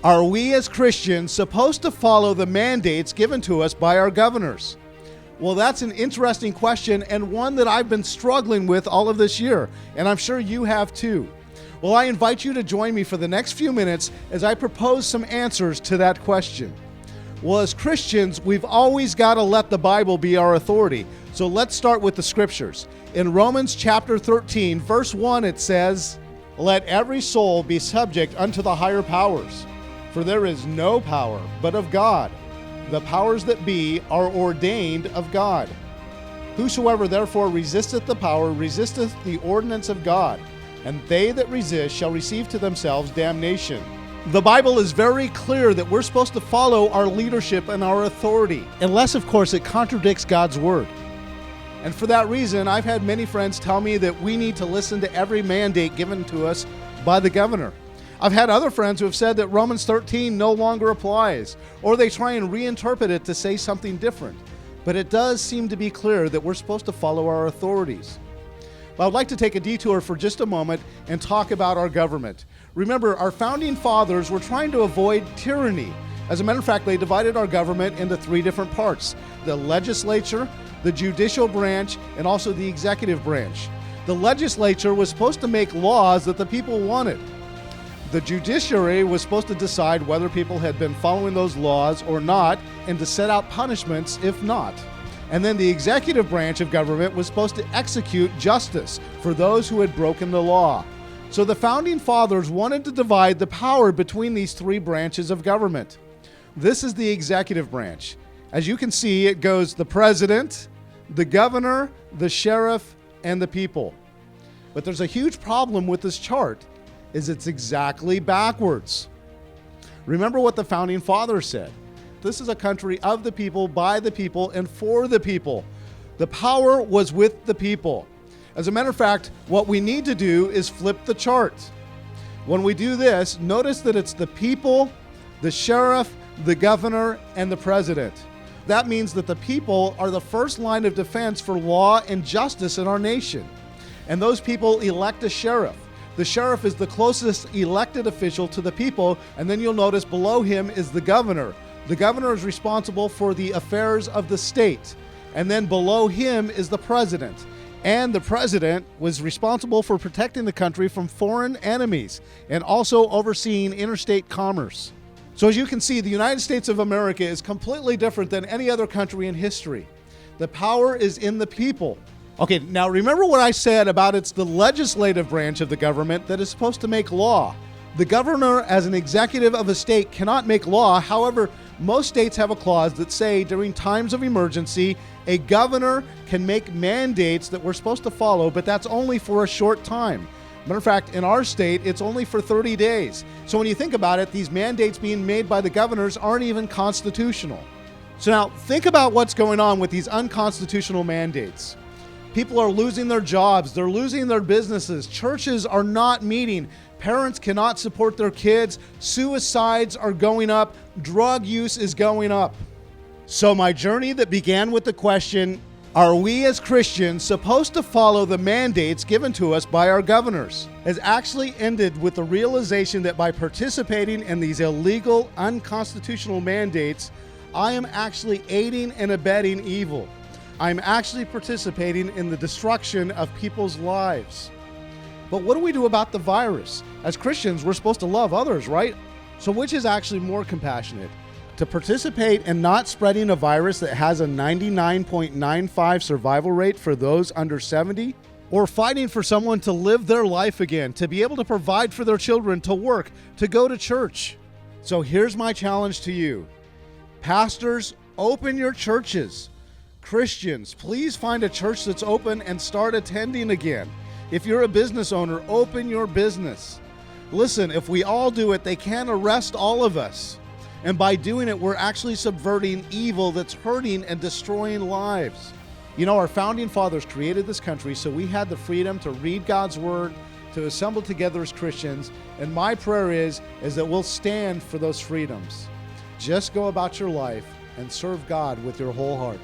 Are we as Christians supposed to follow the mandates given to us by our governors? Well, that's an interesting question and one that I've been struggling with all of this year, and I'm sure you have too. Well, I invite you to join me for the next few minutes as I propose some answers to that question. Well, as Christians, we've always got to let the Bible be our authority. So let's start with the scriptures. In Romans chapter 13, verse 1, it says, "Let every soul be subject unto the higher powers, for there is no power but of God. The powers that be are ordained of God. Whosoever therefore resisteth the power resisteth the ordinance of God, and they that resist shall receive to themselves damnation." The Bible is very clear that we're supposed to follow our leadership and our authority, unless, of course, it contradicts God's word. And for that reason, I've had many friends tell me that we need to listen to every mandate given to us by the governor. I've had other friends who have said that Romans 13 no longer applies, or they try and reinterpret it to say something different. But it does seem to be clear that we're supposed to follow our authorities. But I'd like to take a detour for just a moment and talk about our government. Remember, our founding fathers were trying to avoid tyranny. As a matter of fact, they divided our government into three different parts: the legislature, the judicial branch, and also the executive branch. The legislature was supposed to make laws that the people wanted. The judiciary was supposed to decide whether people had been following those laws or not, and to set out punishments if not. And then the executive branch of government was supposed to execute justice for those who had broken the law. So the founding fathers wanted to divide the power between these three branches of government. This is the executive branch. As you can see, it goes the president, the governor, the sheriff, and the people. But there's a huge problem with this chart, is it's exactly backwards. Remember what the founding fathers said. This is a country of the people, by the people, and for the people. The power was with the people. As a matter of fact, what we need to do is flip the chart. When we do this, notice that it's the people, the sheriff, the governor, and the president. That means that the people are the first line of defense for law and justice in our nation. And those people elect a sheriff. The sheriff is the closest elected official to the people, and then you'll notice below him is the governor. The governor is responsible for the affairs of the state, and then below him is the president. And the president was responsible for protecting the country from foreign enemies and also overseeing interstate commerce. So as you can see, the United States of America is completely different than any other country in history. The power is in the people. Okay, now remember what I said about it's the legislative branch of the government that is supposed to make law. The governor, as an executive of a state, cannot make law. However, most states have a clause that say during times of emergency, a governor can make mandates that we're supposed to follow, but that's only for a short time. Matter of fact, in our state, it's only for 30 days. So when you think about it, these mandates being made by the governors aren't even constitutional. So now think about what's going on with these unconstitutional mandates. People are losing their jobs, they're losing their businesses, churches are not meeting, parents cannot support their kids, suicides are going up, drug use is going up. So my journey that began with the question, are we as Christians supposed to follow the mandates given to us by our governors, has actually ended with the realization that by participating in these illegal, unconstitutional mandates, I am actually aiding and abetting evil. I'm actually participating in the destruction of people's lives. But what do we do about the virus? As Christians, we're supposed to love others, right? So which is actually more compassionate? To participate in not spreading a virus that has a 99.95 survival rate for those under 70? Or fighting for someone to live their life again, to be able to provide for their children, to work, to go to church? So here's my challenge to you. Pastors, open your churches. Christians, please find a church that's open and start attending again. If you're a business owner, open your business. Listen, if we all do it, they can't arrest all of us. And by doing it, we're actually subverting evil that's hurting and destroying lives. You know, our founding fathers created this country so we had the freedom to read God's word, to assemble together as Christians. And my prayer is that we'll stand for those freedoms. Just go about your life and serve God with your whole heart.